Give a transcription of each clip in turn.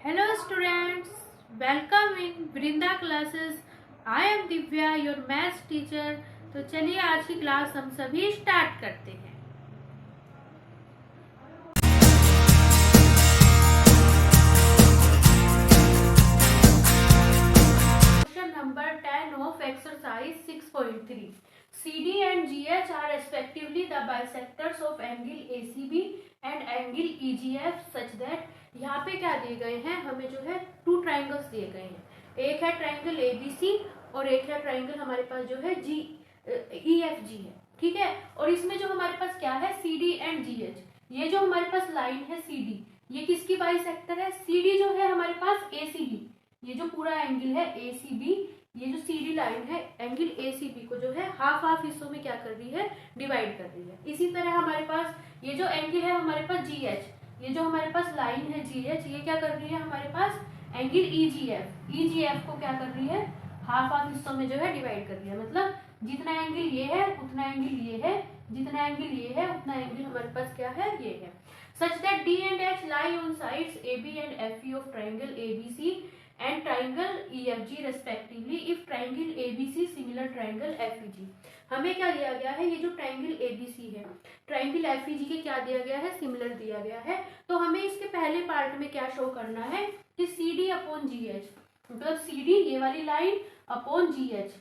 Hello students, welcome in Vrinda classes. I am Divya, your maths teacher. तो चलिए आज की क्लास हम सभी स्टार्ट करते हैं। Question number 10 of exercise 6.3. CD and GH are respectively the bisectors of angle ACB and angle EGF such that यहाँ पे क्या दिए गए हैं, हमें जो है टू ट्राइंगल्स दिए गए हैं। एक है ट्राइंगल ABC और एक है ट्राइंगल हमारे पास जो है EFG है, ठीक है। और इसमें जो हमारे पास क्या है, CD एंड GH। ये जो हमारे पास लाइन है CD, ये किसकी बाइसेक्टर है? CD जो है हमारे पास ACB, ये जो पूरा एंगल है ACB, ये जो CD लाइन है एंगल ACB को जो है हाफ हाफ हिस्सों में क्या कर रही है, डिवाइड कर रही है। इसी तरह हमारे पास ये जो एंगल है हमारे पास GH, ये जो हमारे पास लाइन है GH, ये क्या कर रही है हमारे पास एंगल EGF को क्या कर रही है, हाफ हाफ हिस्सों में जो है डिवाइड कर रही है। मतलब जितना एंगल ये है उतना एंगल ये है, जितना एंगल ये है उतना एंगल हमारे पास क्या है, ये है। Such that D and H lie on sides AB and FE of triangle ABC and triangle EFG respectively if triangle ABC similar triangle FEG। हमें क्या दिया गया है, ये जो ट्राइंगल ABC है ट्राइंगल FEG के क्या दिया गया है, सिमिलर दिया गया है। तो हमें इसके पहले पार्ट में क्या शो करना है कि CD अपॉन GH, मतलब CD ये वाली लाइन अपॉन GH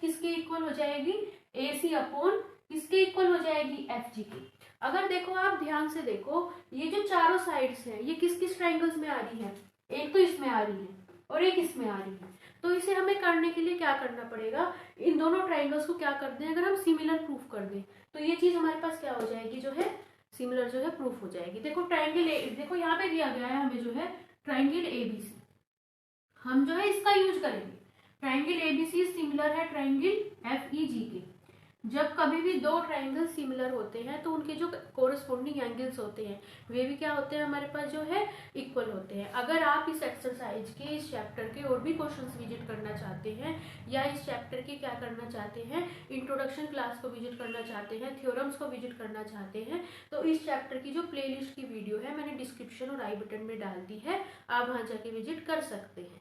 किसके इक्वल हो जाएगी, AC अपॉन किसके इक्वल हो जाएगी, FG की। अगर देखो आप ध्यान से देखो, ये जो चारों साइड्स हैं ये किस किस ट्राइंगल्स में आ रही है, एक तो इसमें आ रही है और एक इसमें आ रही है। तो इसे हमें करने के लिए क्या करना पड़ेगा, इन दोनों ट्राइंगल्स को क्या कर दें, अगर हम सिमिलर प्रूफ कर दें तो ये चीज हमारे पास क्या हो जाएगी, जो है सिमिलर जो है प्रूफ हो जाएगी। देखो ट्राइंगल देखो यहाँ पे दिया गया है हमें जो है ट्राइंगल ABC, हम जो है इसका यूज करेंगे। ट्राइंगल ABC सिमिलर है ट्राइंगल FEG के। जब कभी भी दो ट्राइंगल सिमिलर होते हैं तो उनके जो कोरस्पोंडिंग एंगल्स होते हैं वे भी क्या होते हैं, हमारे पास जो है इक्वल होते हैं। अगर आप इस एक्सरसाइज के इस चैप्टर के और भी क्वेश्चंस विजिट करना चाहते हैं या इस चैप्टर के क्या करना चाहते हैं, इंट्रोडक्शन क्लास को विजिट करना चाहते हैं, थ्योरम्स को विजिट करना चाहते हैं, तो इस चैप्टर की जो प्लेलिस्ट की वीडियो है मैंने डिस्क्रिप्शन और आई बटन में डाल दी है, आप वहां जाके विजिट कर सकते हैं।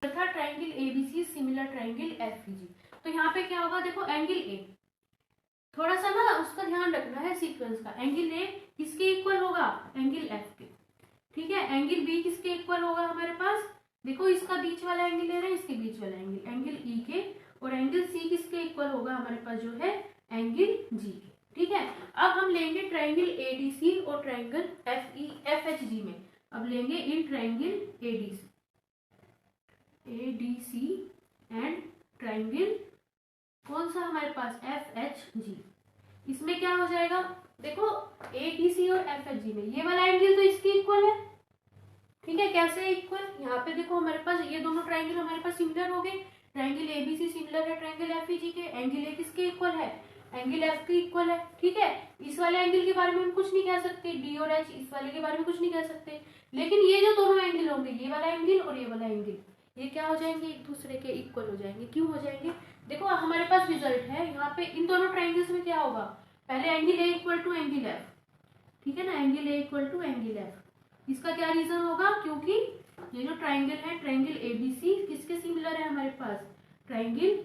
तथा triangle ABC similar triangle FEG। तो यहाँ पे क्या होगा, देखो एंगल A, थोड़ा सा ना उसका ध्यान रखना है सीक्वेंस का। एंगल A किसके इक्वल होगा, एंगल F के, ठीक है। एंगल B किसके इक्वल होगा हमारे पास, देखो इसका बीच वाला एंगल ले रहे हैं, इसके बीच वाला एंगल E के। और एंगल C किसके इक्वल होगा हमारे पास जो है एंगल G के, ठीक है। अब हम लेंगे ट्राइंगल ADC और ट्राइंगल FHG में। अब लेंगे in triangle ADC and triangle कौन सा हमारे पास FHG। इसमें क्या हो जाएगा, देखो ADC और FHG में ये वाला एंगल तो इसकी इक्वल है, ठीक है। कैसे इक्वल, यहाँ पे देखो हमारे पास ये दोनों ट्राइंगल हमारे पास सिमिलर हो गए। ट्राइंगल ABC सिमिलर है ट्राइंगल FEG के। एंगल A किसके इक्वल है, एंगल F के इक्वल है, ठीक है। इस वाले एंगल के बारे में हम कुछ नहीं कह सकते, D और H, इस वाले के बारे में कुछ नहीं कह सकते। लेकिन ये जो दोनों एंगल होंगे, ये वाला एंगल और ये वाला एंगल, ये क्या हो जाएंगे, एक दूसरे के इक्वल हो जाएंगे। क्यों हो जाएंगे, देखो हमारे पास रिजल्ट है यहाँ पे इन दोनों ट्राइंगल्स में क्या होगा, पहले angle A equal to angle F, ठीक है ना, angle A equal to angle F। इसका क्या रीजन होगा, क्योंकि ये जो ट्राइंगल है ट्राइंगल ABC किसके सिमिलर है हमारे पास, ट्राइंगल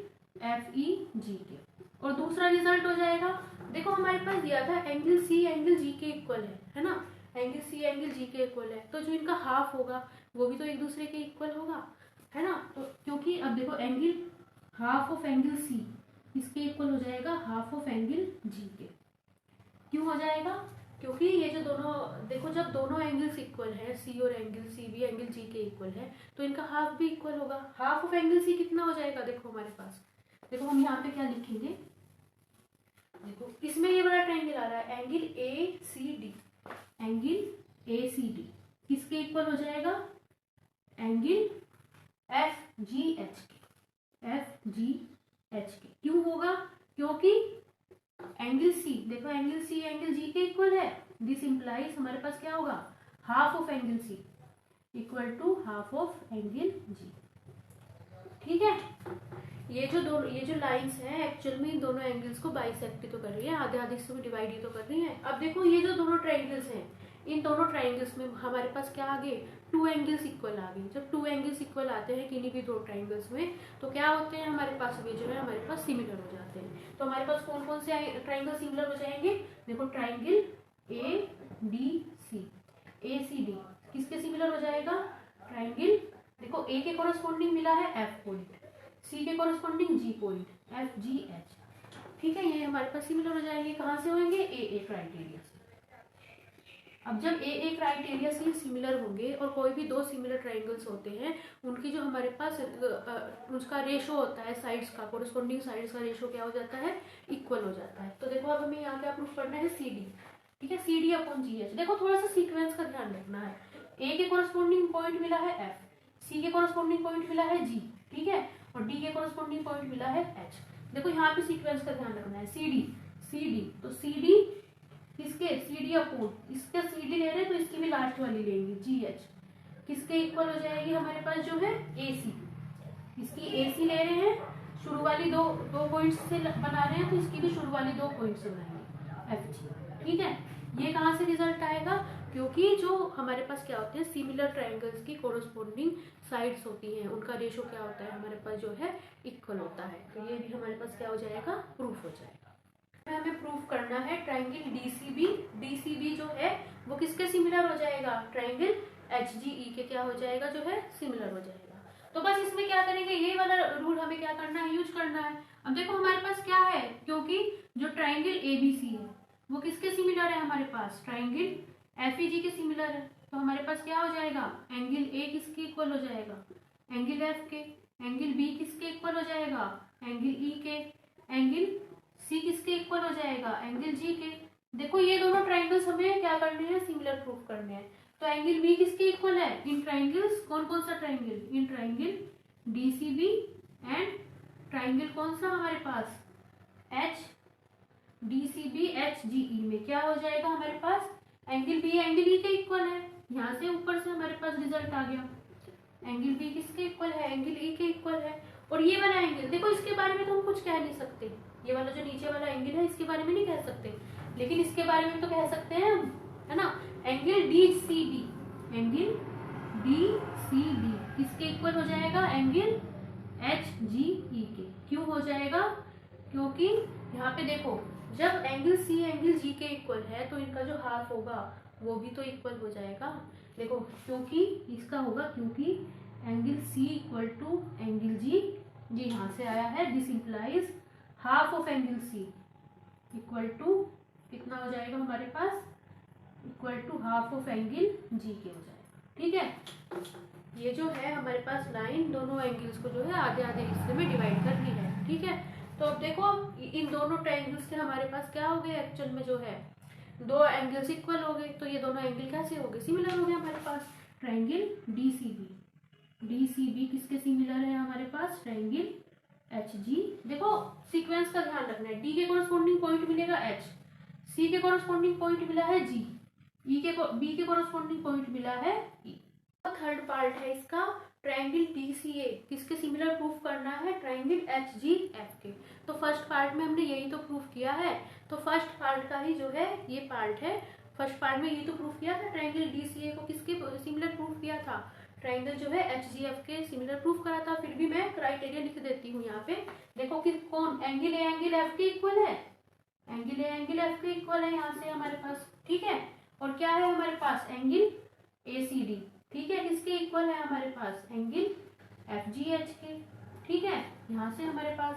FEG के। और दूसरा रिजल्ट हो जाएगा, देखो हमारे पास दिया था एंगल C एंगल G के इक्वल है ना, एंगल C एंगल G के इक्वल है, तो जो इनका हाफ होगा वो भी तो एक दूसरे के इक्वल होगा, है ना। तो क्योंकि अब देखो angle half of angle C इसके इक्वल हो जाएगा हाफ ऑफ एंगल G के। क्यों हो जाएगा, क्योंकि ये जो दोनों, देखो जब दोनों एंगल्स इक्वल है, C और एंगल C भी एंगल G के इक्वल है, तो इनका हाफ भी इक्वल होगा। हाफ ऑफ एंगल C कितना हो जाएगा, देखो हमारे पास, देखो हम यहाँ पे क्या लिखेंगे, देखो इसमें ये वाला ट्राइंगल आ रहा है एंगल ACD, एंगल ACD किसके इक्वल हो जाएगा, एंगल FGH के। क्यों होगा, क्योंकि एंगल C, देखो एंगल C एंगल G के इक्वल है। दिस इंप्लाइज हमारे पास क्या होगा, half of angle C equal to half of angle G, ठीक है। ये जो लाइंस हैं एक्चुअल में इन दोनों एंगल्स को बाइसेक्ट तो कर रही है, आधे आधे से डिवाइड ही तो कर रही है। अब देखो ये जो दोनों ट्राइंगल्स हैं इन दोनों ट्राइंगल्स में हमारे पास क्या आ गए, 2 एंगल्स इक्वल आ गए। जब 2 एंगल्स इक्वल आते हैं किन्हीं भी 2 ट्राइंगल्स में तो क्या होते हैं हमारे पास, वे जो है हमारे पास सिमिलर हो जाते हैं। तो हमारे पास कौन कौन से ट्राइंगल सिमिलर हो जाएंगे, देखो triangle A D C, A C D किसके सिमिलर हो जाएगा, ट्राइंगल देखो ए के कोरस्पॉन्डिंग मिला है एफ पॉइंट, सी के कोरस्पॉन्डिंग जी पॉइंट, एफ जी एच, ठीक है, ये हमारे पास सिमिलर हो जाएंगे। कहाँ से होंगे, ए क्राइटेरिया से। अब जब ए क्राइटेरिया से सिमिलर होंगे और कोई भी 2 सिमिलर ट्राइंगल्स होते हैं, उनकी जो हमारे पास उसका रेशो होता है साइड्स का, कोरस्पॉन्डिंग साइड्स का रेशो क्या हो जाता है, इक्वल हो जाता है। तो देखो अब हमें यहाँ क्या प्रूफ करना है, सी डी, ठीक है, C D upon G H. देखो थोड़ा सा सीक्वेंस का ध्यान रखना है, ए के कोरस्पॉन्डिंग पॉइंट मिला है एफ, सी के कोरस्पॉन्डिंग पॉइंट मिला है जी, ठीक है, और डी के कोरस्पॉन्डिंग पॉइंट मिला है एच। देखो यहाँ पे सीक्वेंस का ध्यान रखना है, सी डी, तो सी डी किसके, सी डी अपॉन, इसका सी डी ले रहे हैं तो इसकी भी लास्ट वाली लेंगे जी एच, किसके इक्वल हो जाएगी हमारे पास जो है ए सी, इसकी ए सी ले रहे हैं, शुरू वाली दो पॉइंट्स से बना रहे हैं तो इसकी भी शुरू वाली 2 पॉइंट से बनाएंगे एफ जी, ठीक है। ये कहाँ से रिजल्ट आएगा, क्योंकि जो हमारे पास क्या होते हैं सिमिलर ट्राइंगल्स की कोरस्पॉन्डिंग साइड्स होती हैं, उनका रेशो क्या होता है हमारे पास जो है इक्वल होता है। तो ये भी हमारे पास क्या हो जाएगा, प्रूफ हो जाएगा। हमें प्रूफ करना है ट्राइंगल डीसीबी जो है वो किसके सिमिलर हो जाएगा, ट्राइंगल एचजीई के क्या हो जाएगा, जो है सिमिलर हो जाएगा। तो बस इसमें क्या करेंगे, ये वाला रूल हमें क्या करना है, यूज करना है। अब देखो हमारे पास क्या है, क्योंकि जो ट्राइंगल एबीसी है वो किसके सिमिलर है हमारे पास, ट्राइंगल एफईजी के सिमिलर है। तो हमारे पास क्या हो जाएगा, एंगल ए किसके इक्वल हो जाएगा, एंगल एफ के, एंगल बी किसके इक्वल हो जाएगा, एंगल ई के, एंगल सी किसके इक्वल हो जाएगा, एंगल जी के। देखो ये दोनों ट्राइंगल्स हमें क्या करने हैं, सिमिलर प्रूफ करने हैं। तो एंगल बी किसके इक्वल है, इन ट्राइंगल्स, कौन कौन सा triangle, in triangle DCB and triangle कौन सा हमारे पास, एच डीसीबी एच जीई में क्या हो जाएगा हमारे पास, एंगल बी एंगल ई के इक्वल है। यहाँ से ऊपर से हमारे पास रिजल्ट आ गया, एंगल बी किसके इक्वल है, एंगल ई के इक्वल है। और ये वाला एंगल देखो, इसके बारे में तो हम कुछ कह नहीं सकते, ये वाला जो नीचे वाला एंगल है इसके बारे में नहीं कह सकते, लेकिन इसके बारे में तो कह सकते हैं हम, है ना। एंगल डीसीबी, एंगल डीसीबी किसके इक्वल हो जाएगा, एंगल एचजीई के। क्यों हो जाएगा, क्योंकि यहाँ पे देखो जब एंगल सी एंगल जी के इक्वल है तो इनका जो हाफ होगा वो भी तो इक्वल हो जाएगा। देखो क्योंकि इसका होगा, क्योंकि angle C equal to angle G, ये यहाँ से आया है, this implies half of angle C equal to कितना हो जाएगा हमारे पास, equal to half of angle G के हो जाएगा, ठीक है। ये जो है हमारे पास लाइन दोनों एंगल्स को जो है आधे आधे हिस्से में डिवाइड कर ली है, ठीक है। तो अब देखो इन दोनों ट्राइंगल्स के हमारे पास क्या हो गए, एक्चुअल में जो है 2 एंगल्स इक्वल हो गए, तो ये दोनों एंगल कैसे हो गए, सिमिलर हो गए हमारे पास। ट्राइंगल डीसीबी किसके सिमिलर है हमारे पास, ट्राइंगल एचजी। देखो सीक्वेंस का ध्यान रखना है, डी के कोरस्पॉन्डिंग पॉइंट मिलेगा एच, सी के कोरस्पॉन्डिंग पॉइंट मिला है जी, बी के कोरस्पॉन्डिंग पॉइंट मिला है ई। थर्ड पार्ट है इसका, ट्राइंगल डीसीए किसके सिमिलर प्रूफ करना है, ट्राइंगल एचजीएफ के। तो फर्स्ट पार्ट में हमने यही तो प्रूफ किया है, तो फर्स्ट पार्ट का ही जो है ये पार्ट है। फर्स्ट पार्ट में यही तो प्रूफ किया था, ट्राइंगल डीसीए को किसके सिमिलर प्रूफ किया था, ट्राइंगल जो है एचजीएफ के सिमिलर प्रूफ करा था। फिर भी मैं क्राइटेरिया लिख देती हूँ यहाँ पे, देखो कि कौन एंगल ए एंगल एफ के इक्वल है, एंगल ए एंगल एफ के इक्वल है यहाँ से हमारे पास, ठीक है। और क्या है हमारे पास, एंगल ए सी डी, ठीक है, किसके इक्वल है हमारे पास, एंगल एफ जी एच के, ठीक है, यहाँ से हमारे पास,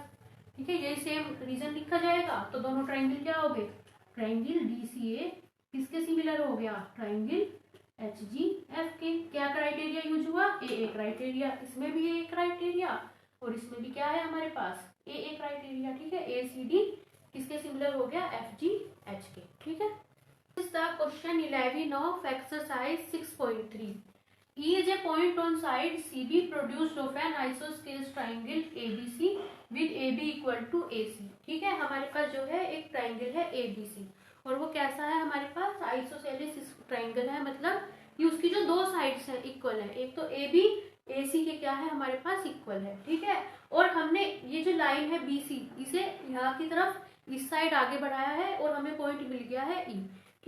ठीक है। यही सेम रीजन लिखा जाएगा। तो दोनों ट्राइंगल क्या हो गए, ट्राइंगल डीसीए किसके सिमिलर हो गया, ट्राइंगल एच जी एफ के। क्या क्राइटेरिया यूज हुआ, ए क्राइटेरिया, इसमें भी ए क्राइटेरिया और इसमें भी क्या है हमारे पास, ए क्राइटेरिया, ठीक है। ए सी डी किसके सिमिलर हो गया, एफ जी एच के, ठीक है। Question 11 of exercise 6.3 is a point on side CB produced of an isosceles triangle ABC with AB equal to AC, ठीक है। हमारे पास जो है एक ट्राइंगल है ABC और वो कैसा है हमारे पास, आइसोसेलेस ट्राइंगल है, मतलब ये उसकी जो 2 साइड्स हैं इक्वल है, एक तो AB AC के क्या है हमारे पास इक्वल है, ठीक है। और हमने ये जो लाइन है BC इसे यहाँ की तरफ इस साइड आगे बढ़ाया है और हमें पॉइंट मिल गया है E,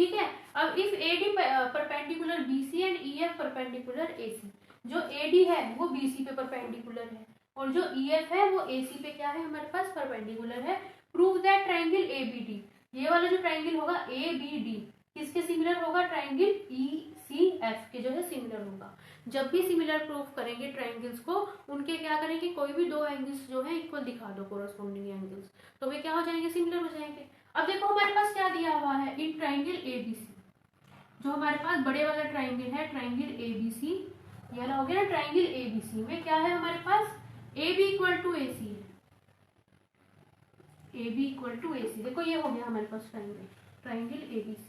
ठीक है। अब if AD perpendicular BC and EF perpendicular AC, जो AD है वो BC पे परपेंडिकुलर है और जो EF है वो AC पे क्या है हमारे पास परपेंडिकुलर है। प्रूव दैट ट्राइंगल ABD, ये वाला जो ट्राइंगल होगा ABD किसके सिमिलर होगा, ट्राइंगल ECF के जो है सिमिलर होगा। जब भी सिमिलर प्रूफ करेंगे ट्राइंगल्स को, उनके क्या करेंगे, कोई भी दो एंगल्स जो है इक्वल दिखा दो, कोरस्पोंडिंग एंगल्स, तो वे क्या हो जाएंगे, सिमिलर हो जाएंगे। अब देखो हमारे पास क्या दिया हुआ है, इन ट्राइंगल ABC, जो हमारे पास बड़े वाला ट्राइंगल है ट्राइंगल ABC, ये वाला हो गया ना ट्राइंगल ABC में क्या है हमारे पास, AB इक्वल टू AC है, AB इक्वल टू AC। देखो ये हो गया हमारे पास ट्राइंगल ABC।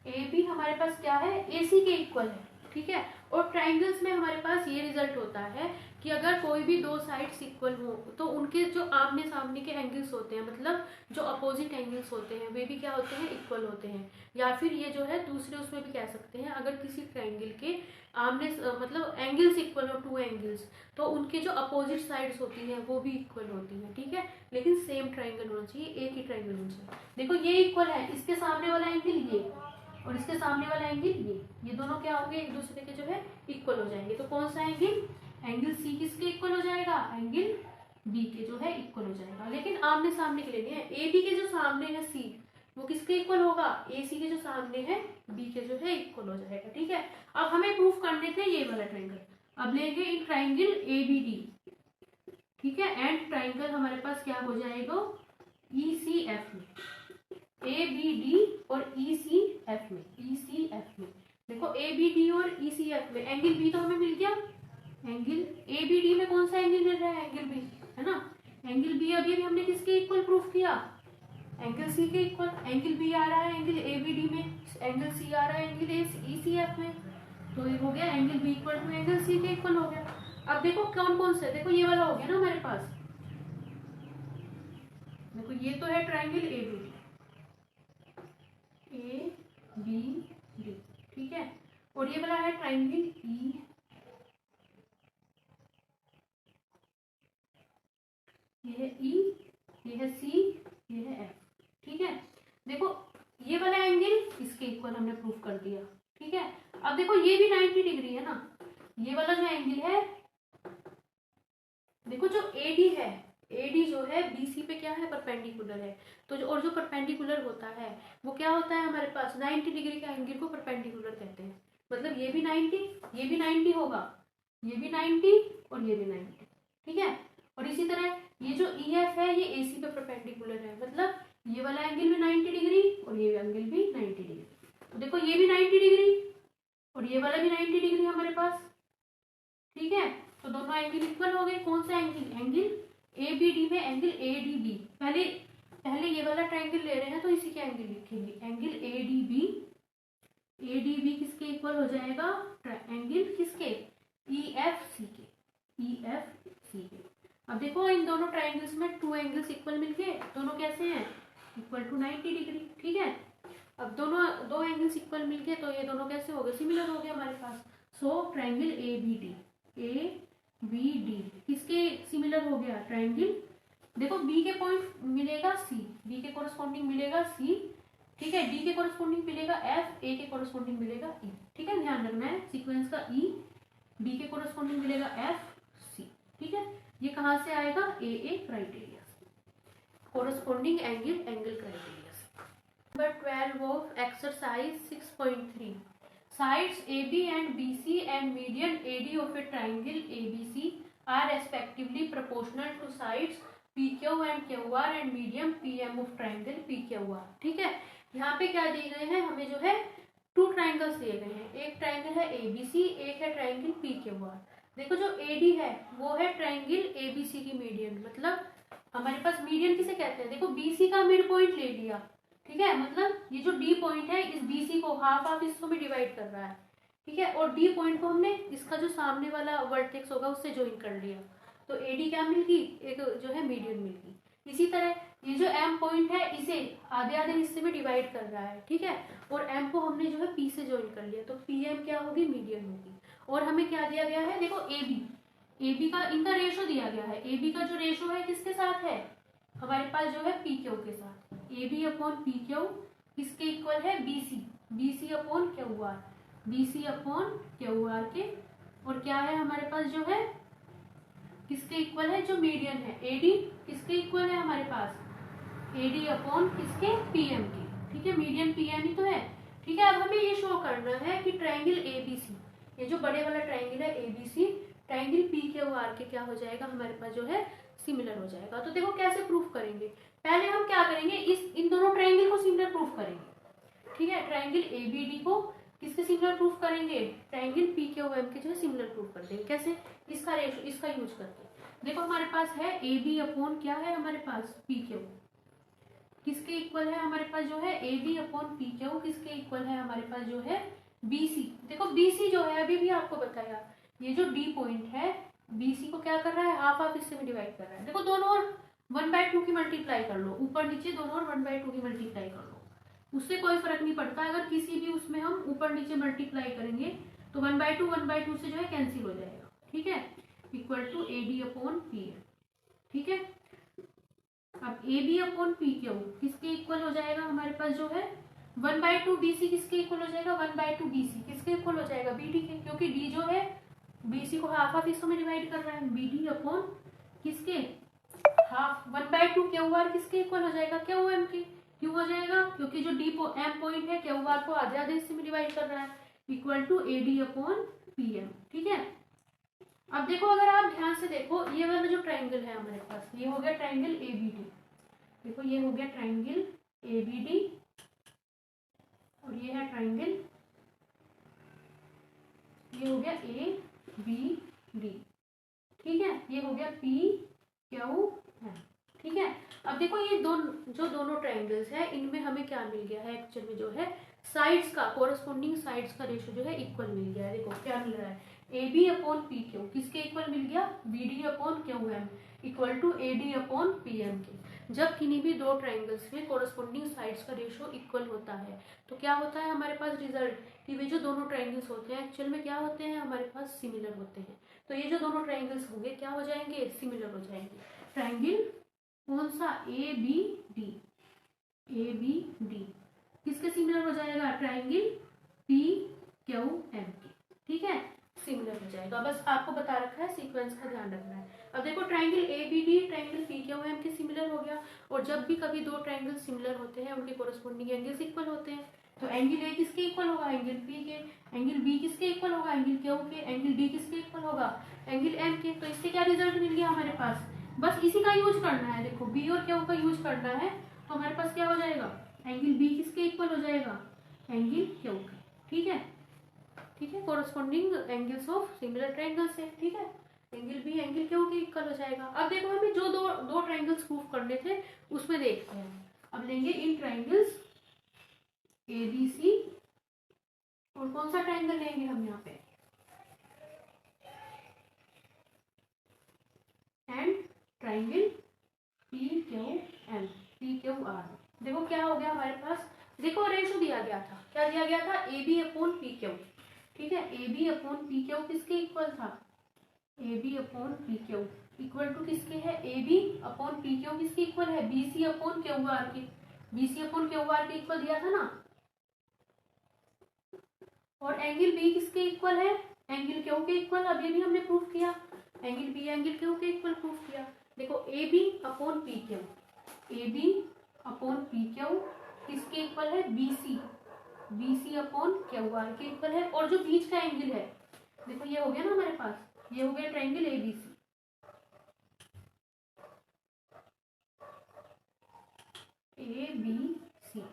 AB हमारे पास क्या है, AC के इक्वल है, ठीक है। और ट्राइंगल्स में हमारे पास ये रिजल्ट होता है कि अगर कोई भी दो साइड्स इक्वल हो तो उनके जो आमने सामने के एंगल्स होते हैं, मतलब जो अपोजिट एंगल्स होते हैं वे भी क्या होते हैं, इक्वल होते हैं। या फिर ये जो है दूसरे उसमें भी कह सकते हैं, अगर किसी ट्राइंगल के आमने मतलब एंगल्स इक्वल हो, टू एंगल्स, तो उनके जो अपोजिट साइड्स होती हैं वो भी इक्वल होती हैं, ठीक है। लेकिन सेम ट्राइंगल होना चाहिए, एक ही ट्राइंगल होना चाहिए। देखो ये इक्वल है, इसके सामने वाला एंगल ये और इसके सामने वाला एंगल ये दोनों क्या होंगे, एक दूसरे के जो है इक्वल हो जाएंगे। तो कौन सा एंगल, एंगल C किसके इक्वल हो जाएगा, एंगल B के जो है इक्वल हो जाएगा। लेकिन आमने सामने के लेने हैं, AB के जो सामने है C वो किसके इक्वल होगा, AC के जो सामने है B के जो है इक्वल हो जाएगा, ठीक है। अब हमें प्रूफ करने थे ये वाला ट्राइंगल, अब लेंगे इन ट्राइंगल ABD, ठीक है, एंड ट्राइंगल हमारे पास क्या हो जाएगा ECF में, ABD और ECF में देखो ABD और ECF में एंगल B तो हमें मिल गया, एंगल ABD में कौन सा एंगल मिल रहा है, एंगल B है ना। एंगल B अभी अभी हमने किसके इक्वल प्रूफ किया, एंगल C के इक्वल। एंगल B आ रहा है एंगल ABD में, एंगल C आ रहा है एंगल ECF में, तो ये हो गया angle B equal to angle C के इक्वल हो गया। अब देखो कौन कौन से, देखो ये वाला हो गया ना हमारे पास, देखो ये तो है ट्राइंगल ABD, ठीक है। और ये वाला है ट्राइंगल E, ये है E, ये है C, ये है F, ठीक है। देखो ये वाला एंगल इसके इक्वल हमने प्रूफ कर दिया, ठीक है। अब देखो ये भी 90 डिग्री है ना, ये वाला जो एंगल है, देखो जो AD है, AD जो है BC पे क्या है, परपेंडिकुलर है। तो जो और जो परपेंडिकुलर होता है वो क्या होता है हमारे पास, 90 डिग्री का एंगल को परपेंडिकुलर कहते हैं। मतलब ये भी 90, ये भी 90 होगा, ये भी 90 और ये भी 90, ठीक है। और इसी तरह ये जो EF है ये AC पे परपेंडिकुलर है, मतलब ये वाला एंगल भी 90 डिग्री और ये एंगल भी 90 डिग्री। तो देखो ये भी 90 डिग्री और ये वाला भी 90 डिग्री हमारे पास, ठीक है। तो दोनों एंगल इक्वल हो गए। कौन सा एंगल, एंगल ABD में एंगल ADB, पहले ये वाला ट्राइंगल ले रहे हैं तो इसी के एंगल लिखेंगे, एंगल ADB किसके इक्वल हो जाएगा, एंगल किसके, EFC के। अब देखो इन दोनों ट्राइंगल्स में टू एंगल्स इक्वल मिलके दोनों कैसे हैं, इक्वल टू 90 डिग्री, ठीक है। अब दोनों दो एंगल्स इक्वल मिलके तो ये दोनों कैसे हो गए, सिमिलर हो गया हमारे पास। सो ट्राइंगल ABD किसके सिमिलर हो गया, ट्राइंगल, देखो B के पॉइंट मिलेगा C, B के कोरस्पॉन्डिंग मिलेगा C, ठीक है। D के कोरस्पॉन्डिंग मिलेगा F, A के कोरस्पॉन्डिंग मिलेगा E, ठीक है। ध्यान रखना है सीक्वेंस का, E, D के कोरस्पॉन्डिंग मिलेगा F, C, ठीक है। ये कहाँ से आएगा, AA criteria, corresponding angle criteria. Number 12 of exercise 6.3, sides AB and BC and median AD of a triangle ABC are respectively proportional to sides PQ and QR and median PM of triangle PQR, ठीक है। यहाँ पे क्या दिए गए हैं, हमें जो है टू ट्राइंगल्स दिए गए हैं, एक ट्राइंगल है ABC, एक है ट्राइंगल PQR। देखो जो AD है वो है ट्राइंगल ABC की मीडियन, मतलब हमारे पास मीडियन किसे कहते हैं, देखो BC का मिड पॉइंट ले लिया, ठीक है। मतलब ये जो D पॉइंट है इस BC को हाफ हिस्सों में डिवाइड कर रहा है, ठीक है। और D पॉइंट को हमने इसका जो सामने वाला वर्टेक्स होगा उससे ज्वाइन कर लिया, तो AD क्या मिल गई, एक जो है मीडियन मिल गई। इसी तरह ये जो M पॉइंट है इसे आधे आधे हिस्से में डिवाइड कर रहा है, ठीक है। और M को हमने जो है P से ज्वाइन कर लिया, तो PM क्या होगी, मीडियन होगी। और हमें क्या दिया गया है, देखो AB ए बी का इनका रेशो दिया गया है, ए बी का जो रेशो है किसके साथ है, हमारे पास जो है पी क्यू के साथ। A B upon P Q किसके इक्वल है, B C, B C upon Q R, B C upon Q R के। और क्या है हमारे पास जो है किसके इक्वल है, जो मीडियन है ए डी किसके इक्वल है हमारे पास, ए डी अपॉन किसके, पी एम के। ठीक है, मीडियन पी एम ही तो है। ठीक है, अब हमें ये शो करना है कि ट्राइंगल ए बी सी, ये जो बड़े वाला ट्राइंगल है A B C, triangle P Q R के क्या हो जाएगा हमारे पास जो है सिमिलर हो जाएगा। तो देखो कैसे प्रूफ करेंगे, पहले हम क्या करेंगे, इन दोनों ट्राइंगल को सिमिलर प्रूफ करेंगे। ठीक है, ट्राइंगल ए बी डी को किसके सिमिलर प्रूफ करेंगे, ट्राइंगल पी क्यू एम के जो है सिमिलर प्रूफ कर देंगे। कैसे, इसका रेशो, इसका यूज करके। देखो हमारे पास है ए बी अपॉन क्या है हमारे पास, पी क्यू, किसके इक्वल है हमारे पास जो है A B upon P Q, किसके इक्वल है हमारे पास जो है बी सी। देखो बी सी जो है अभी भी आपको बताया, ये जो डी पॉइंट है बी सी को क्या कर रहा है, हाफ हाफ हिस्से में डिवाइड कर रहा है। देखो दोनों और 1/2 की मल्टीप्लाई कर लो, ऊपर नीचे दोनों और 1/2 की मल्टीप्लाई कर लो, उससे कोई फर्क नहीं पड़ता। अगर किसी भी उसमें हम ऊपर नीचे मल्टीप्लाई करेंगे तो 1/2 से जो है कैंसिल हो जाएगा। ठीक है, equal to A B upon P M. ठीक है, अब A B upon P Q किसके इक्वल हो जाएगा हमारे पास जो है 1/2 बी सी, किसके इक्वल हो जाएगा 1/2 बी सी, किसके इक्वल हो जाएगा बी डी के, क्योंकि डी जो है बी सी को हाफ हाफ हिस्सों में डिवाइड कर रहा है, बी डी अपॉन किसके हाफ 1/2 क्यू आर किसके इक्वल हो जाएगा, क्यू एम के। क्यों हो जाएगा, क्योंकि जो डी एम पॉइंट है क्यू आर को आधे आधे हिस्से में डिवाइड कर रहा है, equal to A D upon P M. ठीक है, अब देखो अगर आप ध्यान से देखो, ये वाला जो ट्राइंगल है हमारे पास, ये हो गया ट्राइंगल ए बी डी। देखो ये हो गया ट्राइंगल ए बी डी और ये है ट्राइंगल, ये हो गया ए बी डी। ठीक है, ये हो गया पी क्यू एम। ठीक है, अब देखो ये दोनों ट्राइंगल्स है, इनमें हमें क्या मिल गया है एक्चुअल में जो है साइड्स का, कोरस्पोंडिंग साइड्स का रेशो जो है इक्वल मिल गया है। देखो क्या मिल रहा है, A B upon P Q किसके इक्वल मिल गया, B D upon Q M equal to A D upon P M के। जब किन्हीं भी दो ट्राइंगल्स में कोरस्पोंडिंग साइड्स का रेशो इक्वल होता है तो क्या होता है हमारे पास रिजल्ट, कि वे जो दोनों ट्राइंगल्स होते हैं एक्चुअल में क्या होते हैं हमारे पास सिमिलर होते हैं। तो ये जो दोनों ट्राइंगल्स होंगे क्या हो जाएंगे, सिमिलर हो जाएंगे। ट्राइंगल कौन सा, A B D, A B D किसके सिमिलर हो जाएगा, ट्राइंगल पी क्यू एम के। ठीक है, सिमिलर हो जाएगा। बस आपको बता रखा है, सीक्वेंस का ध्यान रखना है। अब देखो triangle A B D triangle P Q M के सिमिलर हो गया, और जब भी कभी दो ट्राइंगल सिमिलर होते हैं उनके कोरस्पोंडिंग एंगल्स इक्वल होते हैं। तो एंगल ए किसके इक्वल होगा, एंगल पी के, एंगल बी किसके इक्वल होगा, एंगल क्यू के, एंगल डी किसके इक्वल होगा, एंगल एम के। तो इससे क्या रिजल्ट मिल गया हमारे पास, बस इसी का यूज करना है। देखो बी और क्यू का यूज करना है तो हमारे पास क्या हो जाएगा, एंगल बी किसके इक्वल हो जाएगा, एंगल क्यू के। ठीक है, ठीक है, corresponding angles of similar triangles है। ठीक है, एंगल बी एंगल क्यू के इक्वल हो जाएगा। अब देखो हमें जो दो ट्राइंगल्स प्रूफ करने थे उसमें देखते हैं। अब लेंगे इन ट्राइंगल्स ए बी सी, और कौन सा ट्राइंगल लेंगे हम यहाँ पे, and triangle P Q M, P Q R. देखो क्या हो गया हमारे पास, देखो रेशो दिया गया था, क्या दिया गया था, A B upon P Q. ठीक है, A B upon P Q किसके इक्वल था, A B upon P Q equal to किसके है, A B upon P Q किसके इक्वल है, B C upon Q R के, B C upon Q R के इक्वल दिया था ना। और एंगल बी किसके इक्वल है, एंगल क्यू के इक्वल, अब ये भी हमने प्रूफ किया, एंगल बी एंगल क्यू के इक्वल प्रूफ किया। देखो A B upon P Q, A B upon P Q किसके इक्वल है, B C, B C upon Q R के इक्वल है। और जो बीच का एंगल है, देखो ये हो गया ना हमारे पास, ये हो गया triangle A B C, A B C,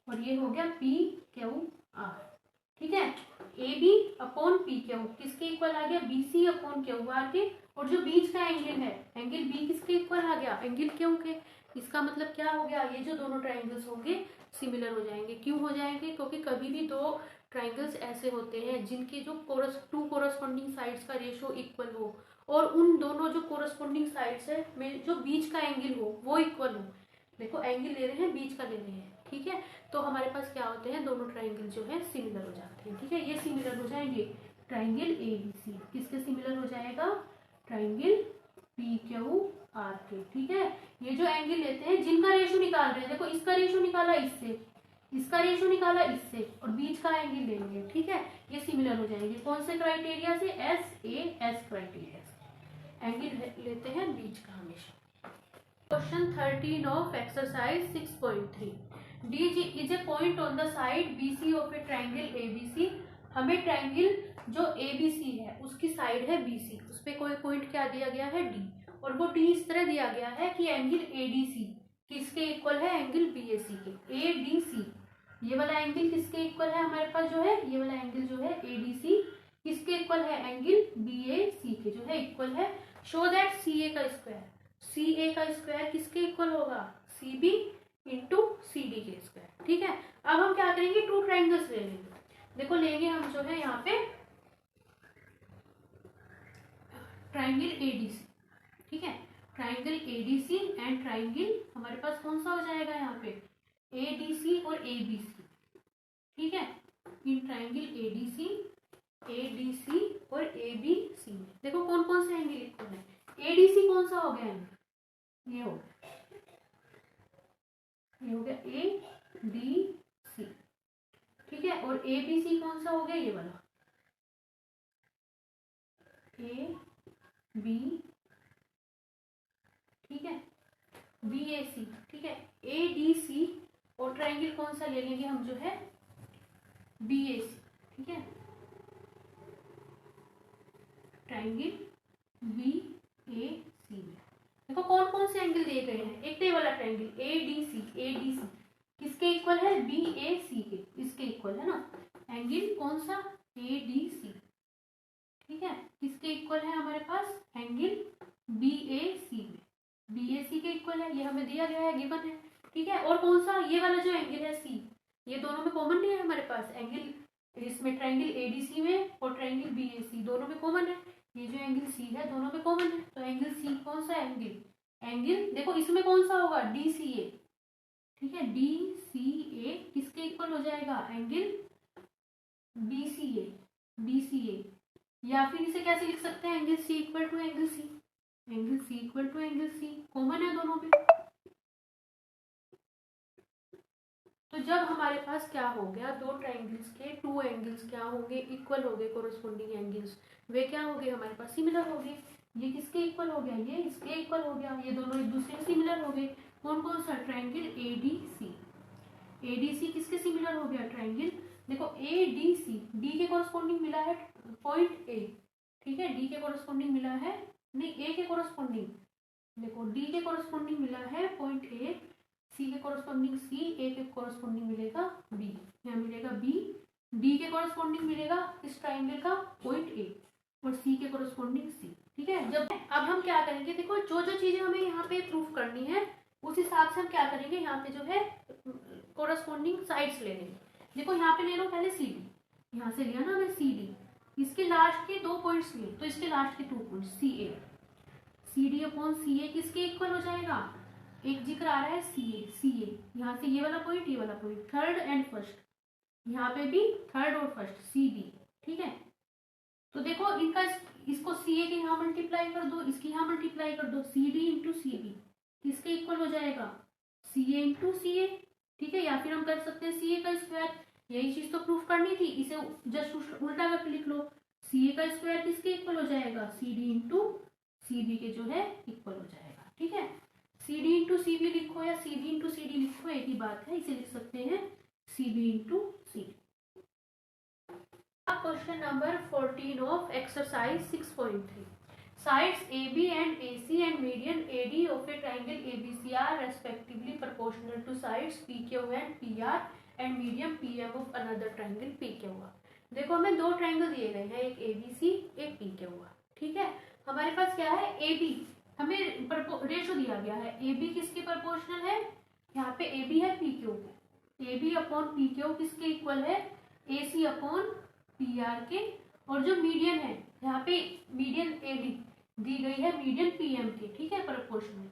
और ये हो गया पी क्यू आर। ठीक है, A B upon P Q किसके इक्वल आ गया, B C upon Q R के। और जो बीच का एंगल है, एंगल बी किसके इक्वल आ गया, एंगल क्यू के। इसका मतलब क्या हो गया, ये जो दोनों ट्राइंगल्स होंगे सिमिलर हो जाएंगे। क्यों हो जाएंगे, क्योंकि कभी भी दो ट्राइंगल्स ऐसे होते हैं जिनके जो टू कोरस्पोंडिंग साइड्स का रेशो इक्वल हो, और उन दोनों जो कोरस्पोंडिंग साइड्स है में जो बीच का एंगल हो वो इक्वल हो। देखो एंगल ले रहे हैं, बीच का ले रहे हैं। ठीक है, तो हमारे पास क्या होते हैं, दोनों ट्राइंगल जो है सिमिलर हो जाते हैं। ठीक है, ये सिमिलर हो जाएंगे, ट्राइंगल ए बी सी किसके सिमिलर हो जाएगा, ट्राइंगल पी क्यू आर के। ठीक है, ये जो एंगल लेते हैं जिनका रेशो निकाल रहे हैं, देखो इसका रेशो निकाला इससे, इसका रेशो निकाला इससे, और बीच का एंगल लेंगे। ठीक है, ये सिमिलर हो जाएंगे कौन से क्राइटेरिया से, SAS क्राइटेरिया से एंगल लेते हैं बीच का हमेशा। Question 13 of exercise 6.3 D is a point on the side BC of A triangle ABC। हमें ट्राइंगल जो ABC है उसकी साइड है BC, उस पर कोई पॉइंट क्या दिया गया है D, और वो D इस तरह दिया गया है कि एंगल ADC किसके इक्वल है, एंगल BAC के। ADC ये वाला एंगल किसके इक्वल है हमारे पास जो है, ये वाला एंगल जो है ADC किसके इक्वल है, एंगल BAC के जो है इक्वल है। शो दैट CA का स्क्वायर किसके इक्वल होगा, CB इंटू CD के स्क्वायर। ठीक है, अब हम क्या करेंगे, टू ट्राइंगल्स ले लेंगे। देखो लेंगे हम जो है यहाँ पे ट्राइंगल ADC। ठीक है, ट्राइंगल ADC एंड ट्राइंगल हमारे पास कौन सा हो जाएगा यहाँ पे, ADC और ABC। ठीक है, इन ट्राइंगल ADC और ABC में देखो कौन कौन से एंगल इक्वल है। ADC कौन सा हो गया एंगल, ये हो गया ADC। ठीक है, और ABC कौन सा हो गया, ये वाला AB। ठीक है, BAC। ठीक है, ADC और ट्राइंगल कौन सा ले लेंगे हम जो है BAC। ठीक है, ट्राइंगल BAC में देखो कौन कौन से एंगल दिए गए हैं। एक तो ये वाला ट्राइंगल ADC किसके इक्वल है, BAC के, इसके इक्वल है ना। एंगल कौन सा, ADC। ठीक है, किसके इक्वल है हमारे पास, एंगल BAC में, BAC के इक्वल है, ये हमें दिया गया है, गिवन है। ठीक है, और कौन सा, ये वाला जो एंगल है C, ये दोनों में कॉमन नहीं है हमारे पास, एंगल इसमें ट्राइंगल ADC में और ट्राइंगल BAC दोनों में कॉमन है। ये जो एंगल C है दोनों में कॉमन है, तो एंगल C कौन सा एंगल देखो इसमें कौन सा होगा, DCA। ठीक है, DCA किसके इक्वल हो जाएगा, एंगल BCA। या फिर इसे कैसे लिख सकते हैं, angle C equal to angle C, common है दोनों में। तो जब हमारे पास क्या हो गया, दो ट्राइंगल्स के टू एंगल्स क्या होंगे, इक्वल हो गए, कोरस्पोंडिंग एंगल्स वे क्या हो गए हमारे पास, सिमिलर हो गए। ये किसके इक्वल हो गया, ये इसके इक्वल हो गया, ये दोनों एक दूसरे से सिमिलर हो गए। कौन कौन सा, ट्राइंगल ADC किसके सिमिलर हो गया, ट्राइंगल देखो ADC D के कोरस्पोंडिंग मिला है पॉइंट A। ठीक है, D के कोरस्पोंडिंग मिला है, नहीं A के कोरस्पोंडिंग, देखो D के कोरस्पोंडिंग मिला है पॉइंट A, C के कोरस्पोंडिंग C, A के कोरस्पोंडिंग मिलेगा B, यहाँ मिलेगा B, D के कोरस्पोंडिंग मिलेगा इस ट्राइंगल का पॉइंट A, और C के कोरस्पोंडिंग C। ठीक है, जब अब हम क्या करेंगे, देखो जो जो चीजें हमें यहाँ पे प्रूफ करनी है उस हिसाब से हम क्या करेंगे, यहाँ पे जो है कोरस्पोंडिंग साइड्स ले लेंगे। देखो यहाँ पे ले लो पहले CD, यहाँ से लिया ना हमें CD, इसके लास्ट के दो पॉइंट्स लिए, तो इसके लास्ट के 2 पॉइंट CD अपॉन CA किसके इक्वल हो जाएगा, एक जिक्र आ रहा है CA, यहाँ से ये वाला पॉइंट, थर्ड एंड फर्स्ट, यहाँ पे भी थर्ड और फर्स्ट CB। ठीक है, तो देखो इनका इसको CA के यहाँ मल्टीप्लाई कर दो, इसके यहाँ मल्टीप्लाई कर दो, CD इंटू CB किसके इक्वल हो जाएगा, CA इंटू CA। ठीक है, या फिर हम कर सकते हैं CA का स्क्वायर, यही चीज तो प्रूफ करनी थी, इसे जस्ट उल्टा करके लिख लो, CA का स्क्वायर किसके इक्वल हो जाएगा, CD इंटू CB के जो है इक्वल हो जाएगा। ठीक है, CD इंटू CB लिखो या CB इंटू CD लिखो, एक ही बात है, इसे लिख सकते हैं CB into CD। Question number 14 of exercise 6.3 sides AB and AC and median AD of a triangle ABC are respectively proportional to sides PQ and PR and median PM of another triangle PQR। देखो हमें दो triangle दिए गए हैं, एक ABC एक PQR। ठीक है, हमारे पास क्या है, AB हमें रेशो दिया गया है, AB किसके प्रोपोर्शनल है, यहाँ पे AB है PQ, AB अपॉन PQ किसके इक्वल है, AC अपॉन PR के, और जो मीडियन है यहाँ पे मीडियन AD दी गई है मीडियन PM के। ठीक है, प्रोपोर्शनल